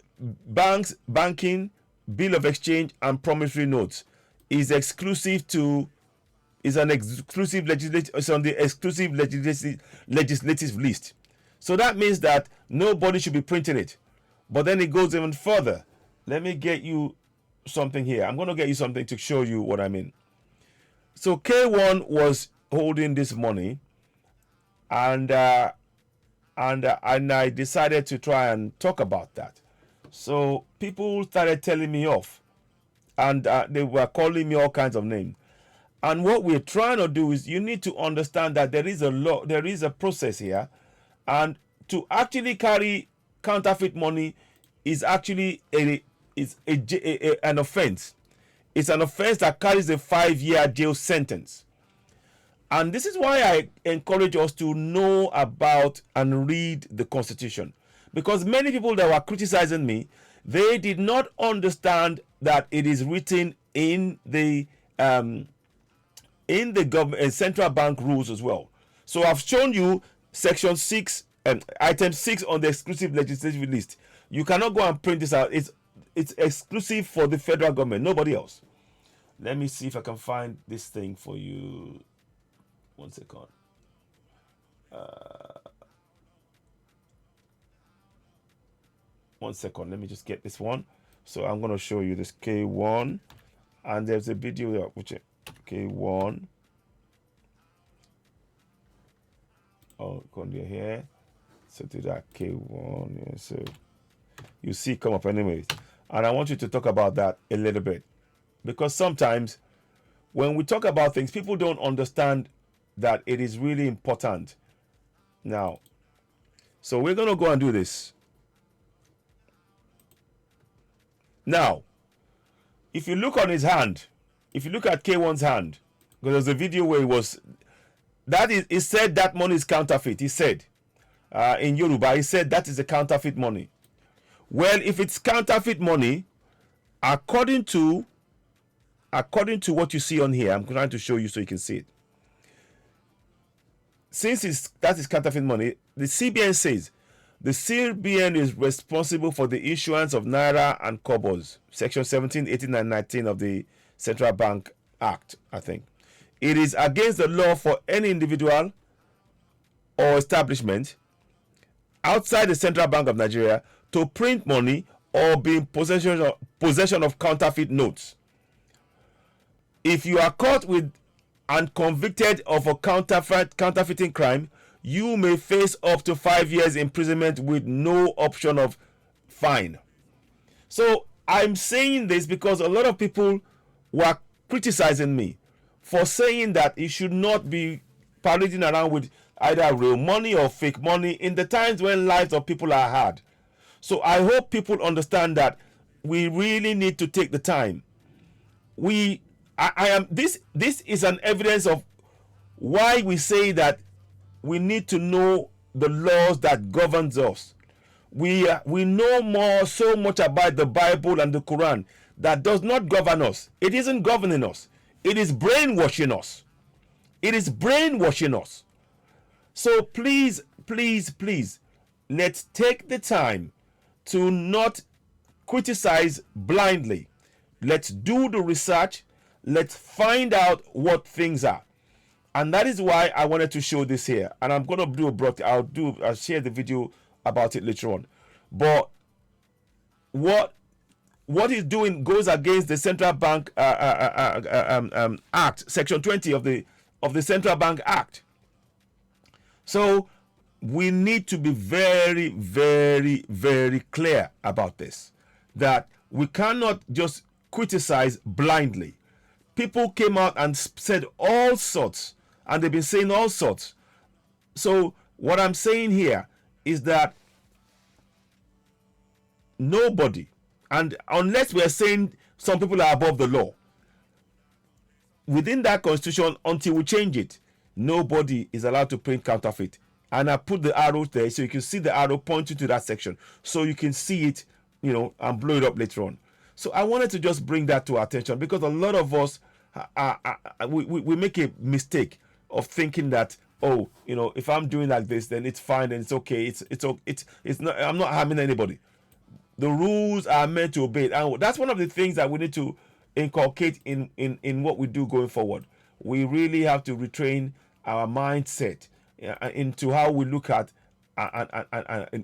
bill of exchange, and promissory notes is on the exclusive legislative list. So that means that nobody should be printing it. But then it goes even further. Let me get you something here. I'm going to get you something to show you what I mean. So K1 was holding this money, and I decided to try and talk about that. So people started telling me off, and they were calling me all kinds of names. And what we're trying to do is, you need to understand that there is a law, there is a process here, and to actually carry counterfeit money is actually an offense. It's an offense that carries a 5-year jail sentence. And this is why I encourage us to know about and read the Constitution. Because many people that were criticizing me, they did not understand that it is written in the government central bank rules as well. So I've shown you section 6, item 6 on the exclusive legislative list. You cannot go and print this out. It's exclusive for the federal government, nobody else. Let me see if I can find this thing for you. 1 second. One second. Let me just get this one. So I'm going to show you this K1. And there's a video there, which is K1. Oh, come here. So to that K1. Yeah, so you see come up anyways. And I want you to talk about that a little bit. Because sometimes when we talk about things, people don't understand that it is really important. Now, so we're going to go and do this. Now, if you look on his hand, if you look at K1's hand, because there's a video where he said that money is counterfeit. He said, in Yoruba, he said that is a counterfeit money. Well, if it's counterfeit money, according to what you see on here, I'm trying to show you so you can see it. Since that is counterfeit money, the CBN says the CBN is responsible for the issuance of Naira and Kobos, Section 17, 18, and 19 of the Central Bank Act, I think. It is against the law for any individual or establishment outside the Central Bank of Nigeria to print money or be in possession of counterfeit notes. If you are caught with and convicted of a counterfeiting crime, you may face up to 5 years imprisonment with no option of fine. So I'm saying this because a lot of people were criticizing me for saying that it should not be parading around with either real money or fake money in the times when lives of people are hard. So I hope people understand that we really need to take the time. This is an evidence of why we say that we need to know the laws that governs us. We know so much about the Bible and the Quran that does not govern us. It isn't governing us. It is brainwashing us. It is brainwashing us. So please, please, please, let's take the time to not criticize blindly. Let's do the research. Let's find out what things are. And that is why I wanted to show this here. And I'm going to do I'll share the video about it later on. But what he's doing goes against the Central Bank Act, Section 20 of the Central Bank Act. So we need to be very, very, very clear about this, that we cannot just criticize blindly. People came out and said all sorts, and they've been saying all sorts. So what I'm saying here is that nobody, and unless we're saying some people are above the law, within that constitution, until we change it, nobody is allowed to print counterfeit. And I put the arrow there so you can see the arrow pointing to that section, so you can see it, and blow it up later on. So I wanted to just bring that to our attention, because a lot of us we make a mistake of thinking that, if I'm doing like this, then it's fine and it's okay. It's not. I'm not harming anybody. The rules are meant to obey, and that's one of the things that we need to inculcate in what we do going forward. We really have to retrain our mindset into how we look at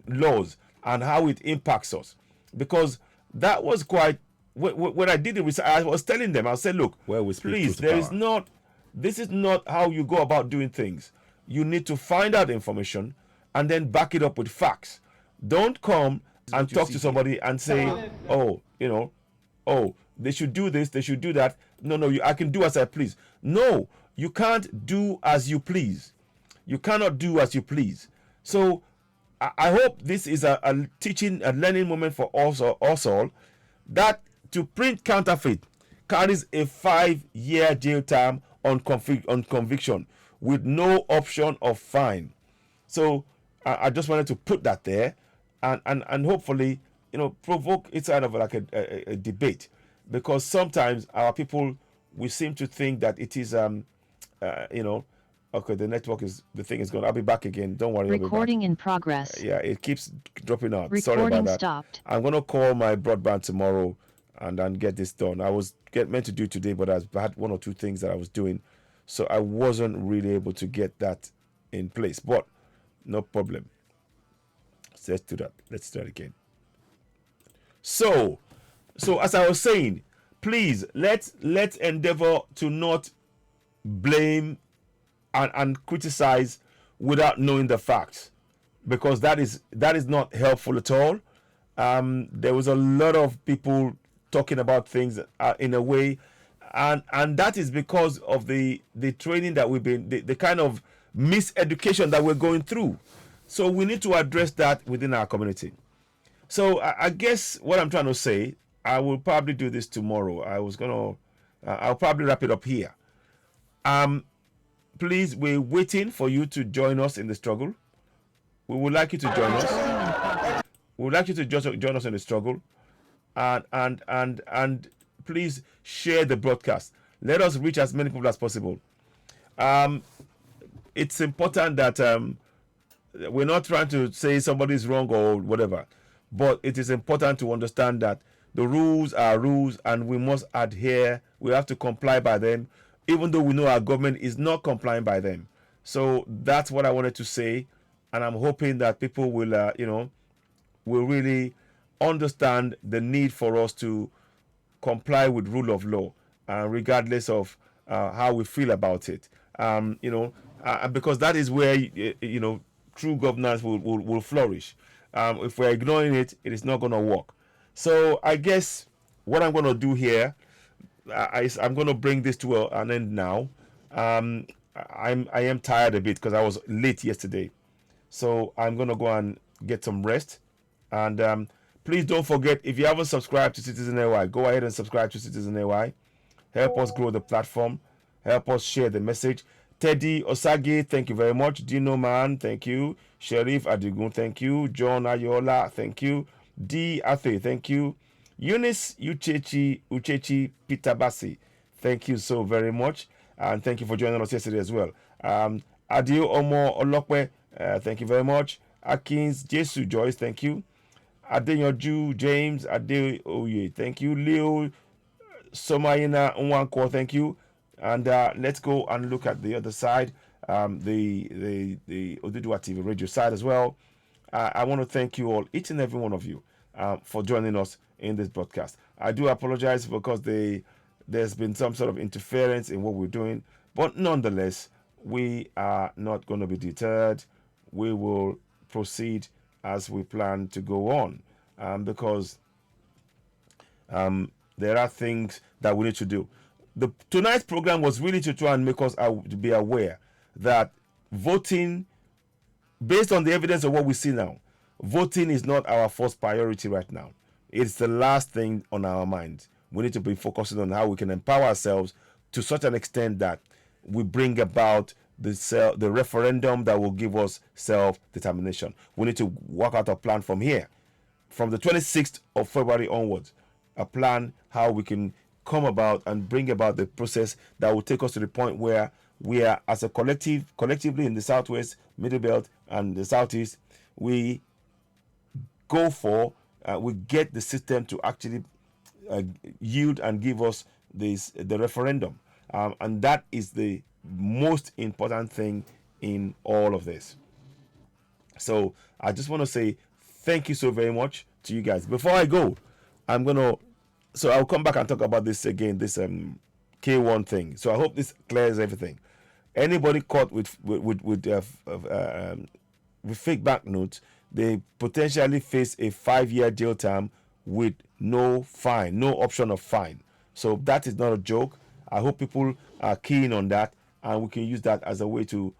laws and how it impacts us, because that was quite. When I did the research, I was telling them, I said, look, please, this is not how you go about doing things. You need to find out information and then back it up with facts. Don't come and talk to somebody and say, they should do this, they should do that. No, I can do as I please. No, you can't do as you please. You cannot do as you please. So I hope this is a teaching, a learning moment for us all, that to print counterfeit carries a 5-year jail term on conviction with no option of fine. So I just wanted to put that there and hopefully provoke it kind of like a debate, because sometimes our people, we seem to think that it is okay, the thing is gone. I'll be back again. Don't worry. Recording in progress. Yeah, it keeps dropping out. Recording Sorry about that. Stopped. I'm gonna call my broadband tomorrow and then get this done. I was meant to do today, but I had one or two things that I was doing, so I wasn't really able to get that in place. But no problem. So let's do that. Let's start again. So as I was saying, please let's endeavor to not blame and criticize without knowing the facts, because that is not helpful at all. There was a lot of people talking about things in a way, and that is because of the training that we've been, the kind of miseducation that we're going through. So we need to address that within our community. So I guess what I'm trying to say, I will probably do this tomorrow. I'll probably wrap it up here. Please, we're waiting for you to join us in the struggle. We would like you to join us. We would like you to join us in the struggle, and please share the broadcast. Let us reach as many people as possible. It's important that we're not trying to say somebody's wrong or whatever, but it is important to understand that the rules are rules, and we must adhere. We have to comply by them. even though we know our government is not complying by them. So that's what I wanted to say, and I'm hoping that people will, will really understand the need for us to comply with rule of law, regardless of how we feel about it. Because that is where true governance will flourish. If we're ignoring it, it is not going to work. So I guess what I'm going to do here, I'm going to bring this to an end now. I am tired a bit because I was late yesterday, so I'm going to go and get some rest. And please don't forget, if you haven't subscribed to Citizen AY, go ahead and subscribe to Citizen AY. Help us grow the platform. Help us share the message. Teddy Osage, thank you very much. Dino Man, thank you. Sheriff Adigun, thank you. John Ayola, thank you. D. Athe, thank you. Eunice Uchechi Pitabasi, thank you so very much. And thank you for joining us yesterday as well. Adio Omo Olokwe, thank you very much. Akins Jesu Joyce, thank you. Adeyanju James Adeoye, thank you. Leo Somayina Nwanko, thank you. And let's go and look at the other side, the Oduduwa TV radio side as well. I want to thank you all, each and every one of you, for joining us in this broadcast. I do apologize because there's been some sort of interference in what we're doing, but nonetheless, we are not going to be deterred. We will proceed as we plan to go on, because there are things that we need to do. Tonight's program was really to try and make us be aware that voting, based on the evidence of what we see now, voting is not our first priority right now. It's the last thing on our minds. We need to be focusing on how we can empower ourselves to such an extent that we bring about the referendum that will give us self-determination. We need to work out a plan from here, from the 26th of February onwards, a plan how we can come about and bring about the process that will take us to the point where we are, as a collectively in the Southwest, Middle Belt, and the Southeast, we go for, we get the system to actually yield and give us the referendum. And that is the most important thing in all of this. So I just want to say thank you so very much to you guys. Before I go, so I'll come back and talk about this again, this K1 thing. So I hope this clears everything. Anybody caught with fake banknotes, they potentially face a 5-year jail term with no fine, no option of fine. So that is not a joke. I hope people are keen on that, and we can use that as a way to,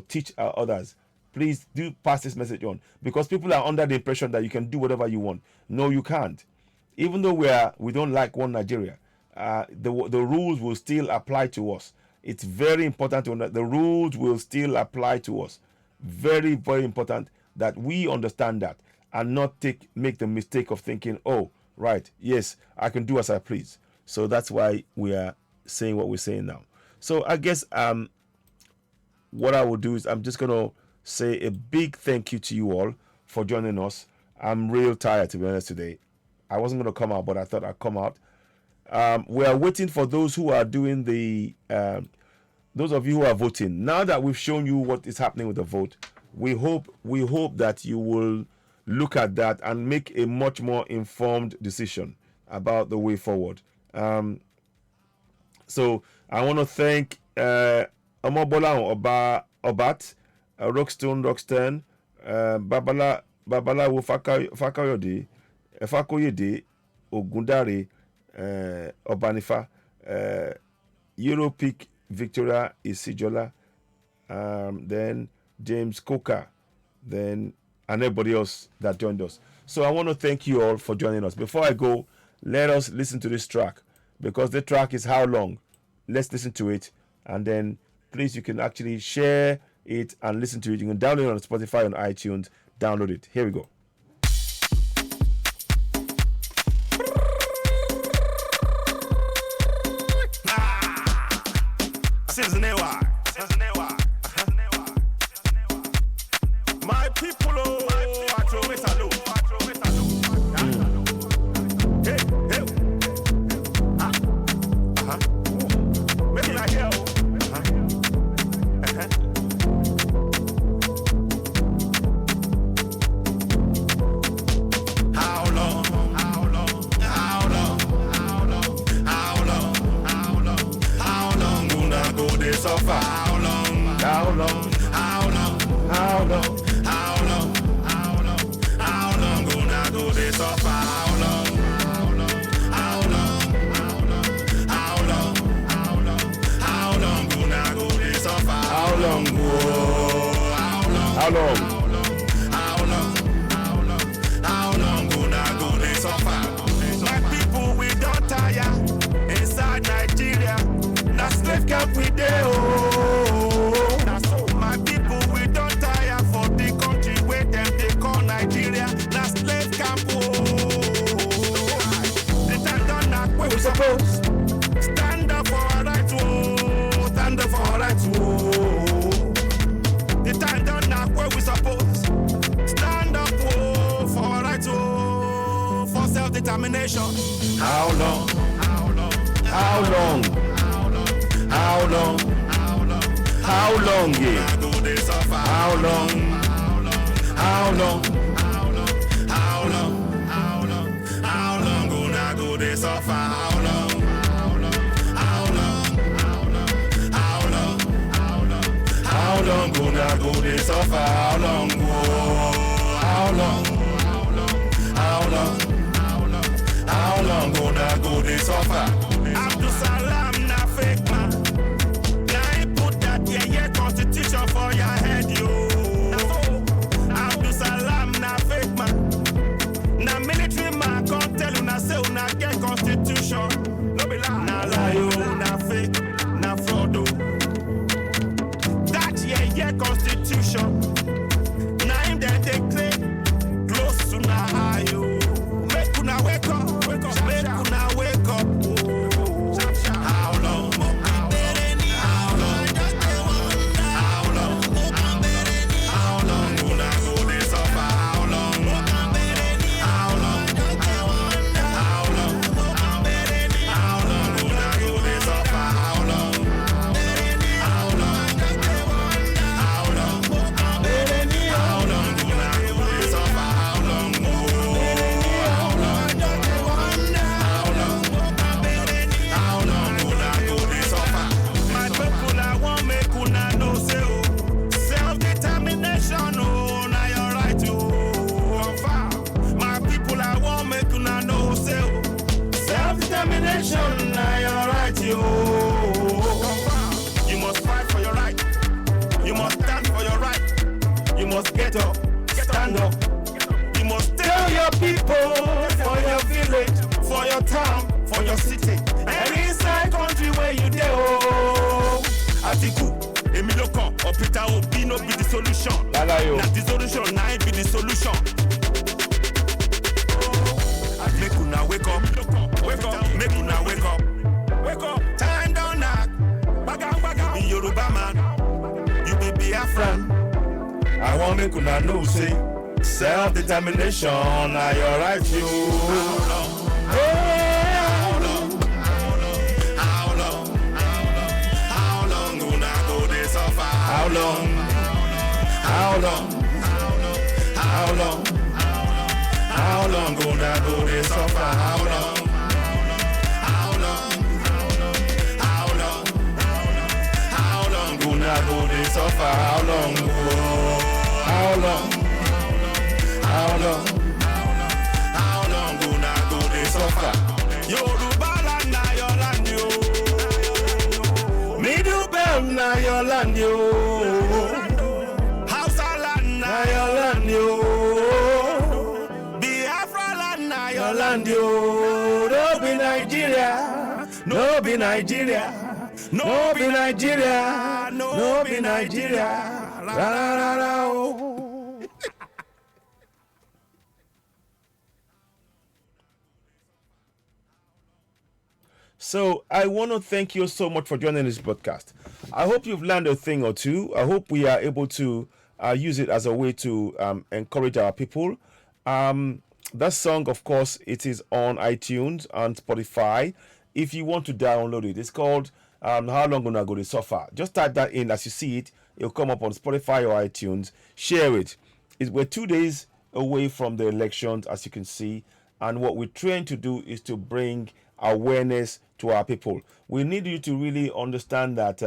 teach others. Please do pass this message on, because people are under the impression that you can do whatever you want. No, you can't. Even though we don't like one Nigeria, the rules will still apply to us. It's very important to know that the rules will still apply to us. Very, very important that we understand that and not make the mistake of thinking, oh, right, yes, I can do as I please. So that's why we are saying what we're saying now. So I guess what I will do is I'm just going to say a big thank you to you all for joining us. I'm real tired, to be honest, today. I wasn't going to come out, but I thought I'd come out. We are waiting for those who are doing those of you who are voting. Now that we've shown you what is happening with the vote, we hope that you will look at that and make a much more informed decision about the way forward. So I want to thank Omobola Obat, Rockstone, Babalawo Fakayode, Fakoyede, Ogundare, Obanifa, Europeak Victoria Isijola, then James Coker, then and everybody else that joined us. So I want to thank you all for joining us. Before I go, let us listen to this track, because the track is how long? Let's listen to it, and then please, you can actually share it and listen to it. You can download it on Spotify, on iTunes. Download it. Here we go. Citizen AY. My people, I throw it a loop. Hey, hey. Make it like they suffer? How long? How long? How long? How long? How long? How long? How long gonna go they suffer? How long? How long? How long? How long? How long gonna go they suffer? How long? How long? How long? How long? How long gonna go they suffer? My people we don't tire inside Nigeria. Na slave camp we dey oh. Na so my people we don't tire for the country where them they call Nigeria. Na slave camp oh. The time done knock where we suppose stand up for our rights oh. Stand up for our rights oh. The time done knock where we suppose stand up oh, for our rights oh, for self-determination. How long? How long? How long? How long? How long? Yeah. Go they suffer? How long? How long? How long? How long gonna go they suffer? How long? How long? How long? How long gonna go they suffer? How long? How long? How long? How long gonna go they suffer? Abdul Salam na fake man. Now he put that yeah constitution for your head yo. Abdul Salam na fake man. Na military man can't tell you na say una get constitution. No be lie. Na lie yo, na fake, na fraud oh. That yeah constitution. Na him dem dey claim close to na eye yo. Make una wake up, make una wake up. Oh. How long? How long? How long? How long gonna go they suffer? How long? How long? How long? How long gonna go they suffer? How long? How long? How long? How long gonna go they suffer? How long? How long gonna go they suffer? My people I want make una know say oh, self-determination oh, na your right oh. My people I want make una know say oh, self-determination na your right oh. You must fight for your right. You must stand for your right. You must get up, stand up. You must tell your people for your village, for your town, for your city, and inside country where you dey oh. Atiku, Emilokan, or Peter Obi no be the solution. Lalayo. Na the solution, na it be the solution. Make una wake up, wake up, make una wake up, wake up. Time down knock, bagang bagang. Be Yoruba man, you be Biafran. I want make una know say self-determination na your right you. How long? How long? How long gonna go they suffer? How long? How long? How long? How long gonna go they suffer? How long? How long? How long? How long Gonna go they suffer? How long? How long? How long? How long gonna go they suffer? Yoruba land na your land yo. Middle belt na your land yo. Hausa land na Na your land yo. Biafra land na your Your land land yo. No be Nigeria. No be Nigeria. No be Nigeria. No be Nigeria. La la la la oh. So I want to thank you so much for joining this podcast. I hope you've learned a thing or two. I hope we are able to use it as a way to encourage our people. That song, of course, it is on iTunes and Spotify. If you want to download it, it's called How Long Gonna Go to Suffer. Just type that in as you see it. It'll come up on Spotify or iTunes. Share it. We're 2 days away from the elections, as you can see. And what we're trying to do is to bring awareness to our people. We need you to really understand that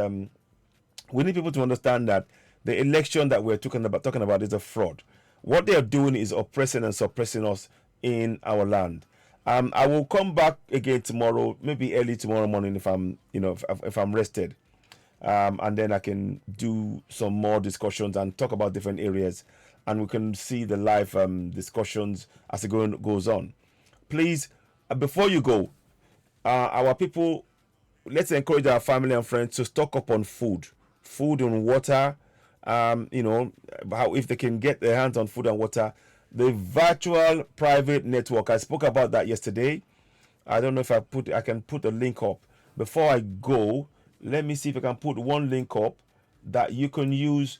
We need people to understand that the election that we're talking about is a fraud. What they are doing is oppressing and suppressing us in our land. I will come back again tomorrow, maybe early tomorrow morning if I'm, if I'm rested, and then I can do some more discussions and talk about different areas, and we can see the live discussions as it goes on. Please, before you go, our people, let's encourage our family and friends to stock up on food and water. How if they can get their hands on food and water. The virtual private network, I spoke about that yesterday. I don't know if I can put a link up. Before I go, let me see if I can put one link up that you can use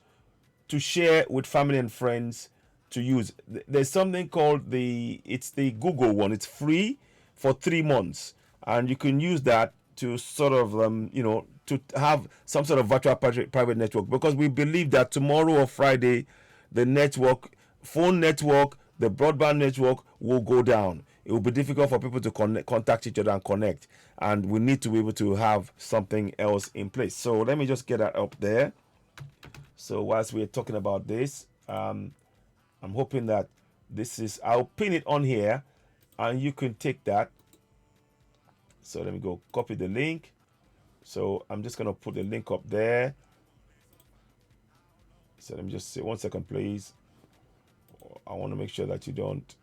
to share with family and friends to use. There's something called it's the Google one. It's free for 3 months, and you can use that to sort of to have some sort of virtual private network, because we believe that tomorrow or Friday the phone network, the broadband network will go down. It will be difficult for people to contact each other and connect, and we need to be able to have something else in place. So let me just get that up there. So whilst we're talking about this, I'm hoping that I'll pin it on here and you can take that. So let me go copy the link. So I'm just going to put the link up there. So let me just say 1 second, please. I want to make sure that you don't.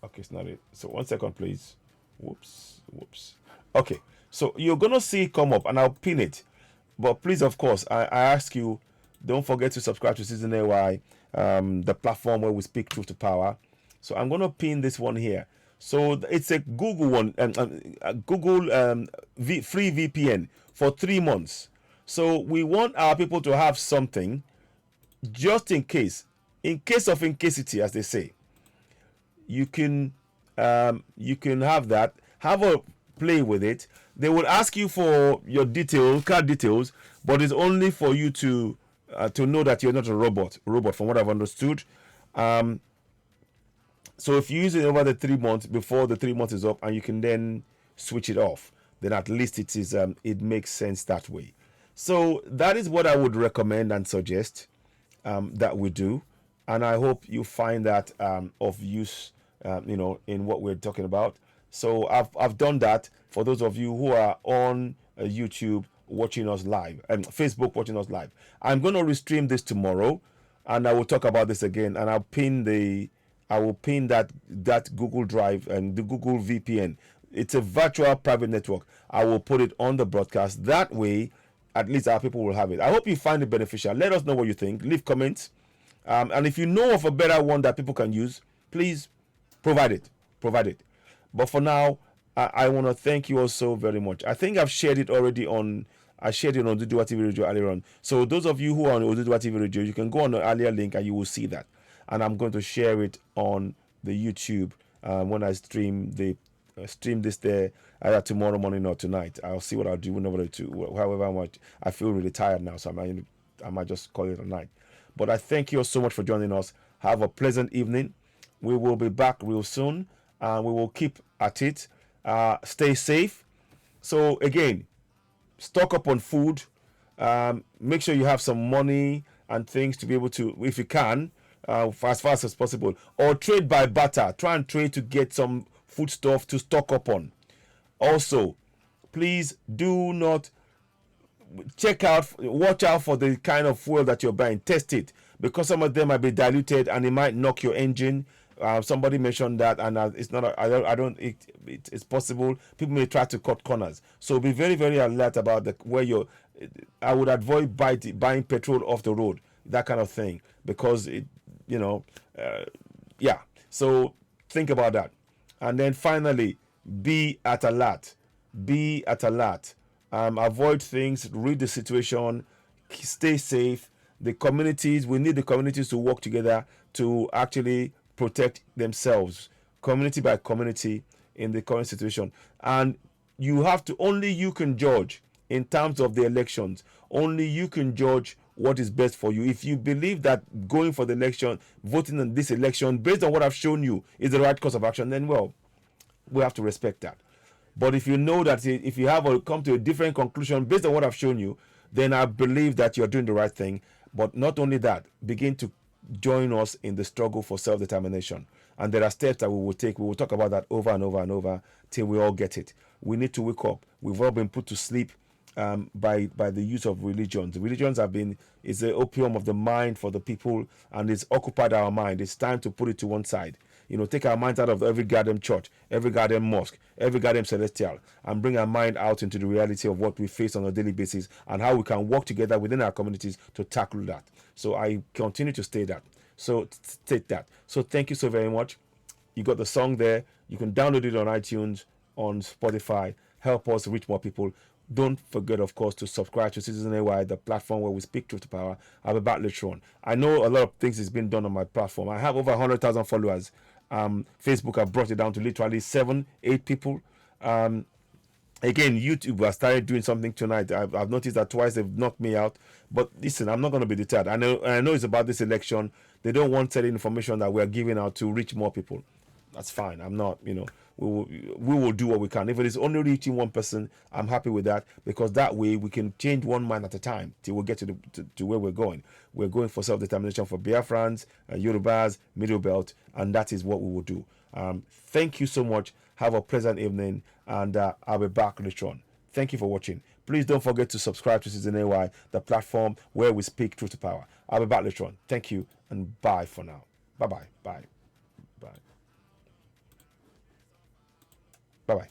Okay, it's not it. So 1 second, please. Whoops. Okay, so you're going to see it come up and I'll pin it. But please, of course, I ask you, don't forget to subscribe to Season AY, the platform where we speak truth to power. So I'm going to pin this one here. So it's a Google one, a Google free VPN for 3 months. So we want our people to have something just in case of incasity, as they say. You can have that, have a play with it. They will ask you for your card details, but it's only for you to know that you're not a robot from what I've understood. So if you use it over the 3 months, before the 3 months is up, and you can then switch it off, then at least it makes sense that way. So that is what I would recommend and suggest that we do, and I hope you find that of use, in what we're talking about. So I've done that for those of you who are on YouTube watching us live and Facebook watching us live. I'm going to restream this tomorrow, and I will talk about this again, and I will pin that Google Drive and the Google VPN. It's a virtual private network. I will put it on the broadcast. That way, at least our people will have it. I hope you find it beneficial. Let us know what you think. Leave comments. And if you know of a better one that people can use, please provide it. But for now, I want to thank you all so very much. I think I've shared it already on Oduduwa TV Radio earlier on. So those of you who are on Oduduwa TV Radio, you can go on the earlier link and you will see that. And I'm going to share it on the YouTube when I stream this there either tomorrow morning or tonight. I'll see what I'll do however much. I feel really tired now, so I might just call it a night. But I thank you all so much for joining us. Have a pleasant evening. We will be back real soon, and we will keep at it. Stay safe. So again, stock up on food. Make sure you have some money and things to be able to, if you can, as fast as possible, or trade by barter. Try and trade to get some food stuff to stock up on. Also, please do not watch out for the kind of fuel that you're buying. Test it, because some of them might be diluted and it might knock your engine. Somebody mentioned that, and it's not. It's possible people may try to cut corners. So be very, very alert about I would avoid buying petrol off the road, that kind of thing, because So think about that. And then finally, be at alert. Avoid things. Read the situation. Stay safe. We need the communities to work together to actually protect themselves, community by community, in the current situation. And only you can judge in terms of the elections. Only you can judge what is best for you. If you believe that going for the election, voting in this election based on what I've shown you is the right course of action, then we have to respect that. But if you know that if you have come to a different conclusion based on what I've shown you, then I believe that you're doing the right thing. But not only that, begin to join us in the struggle for self-determination. And there are steps that we will take. We will talk about that over and over and over till we all get it. We need to wake up. We've all been put to sleep by the use of religions. The religions have been is the opium of the mind for the people, and it's occupied our mind. It's time to put it to one side. Take our minds out of every goddamn church, every goddamn mosque, every goddamn celestial, and bring our mind out into the reality of what we face on a daily basis and how we can work together within our communities to tackle that. So I continue to state that. So thank you so very much. You got the song there. You can download it on iTunes, on Spotify. Help us reach more people. Don't forget, of course, to subscribe to Citizen AY, the platform where we speak truth to power. I'll be back later on. I know a lot of things is being done on my platform. I have over 100,000 followers. Facebook have brought it down to literally 7-8 people. Again, YouTube has started doing something tonight. I've noticed that twice they've knocked me out. But listen, I'm not going to be deterred. I know it's about this election. They don't want certain information that we're giving out to reach more people. That's fine. I'm not, we will do what we can. If it is only reaching one person, I'm happy with that, because that way we can change one mind at a time till we get to where we're going. We're going for self-determination for Biafrans, Yorubas, Middle Belt, and that is what we will do. Thank you so much. Have a pleasant evening, and I'll be back later on. Thank you for watching. Please don't forget to subscribe to Citizen AY, the platform where we speak truth to power. I'll be back later on. Thank you, and bye for now. Bye-bye. Bye. Bye. Bye-bye.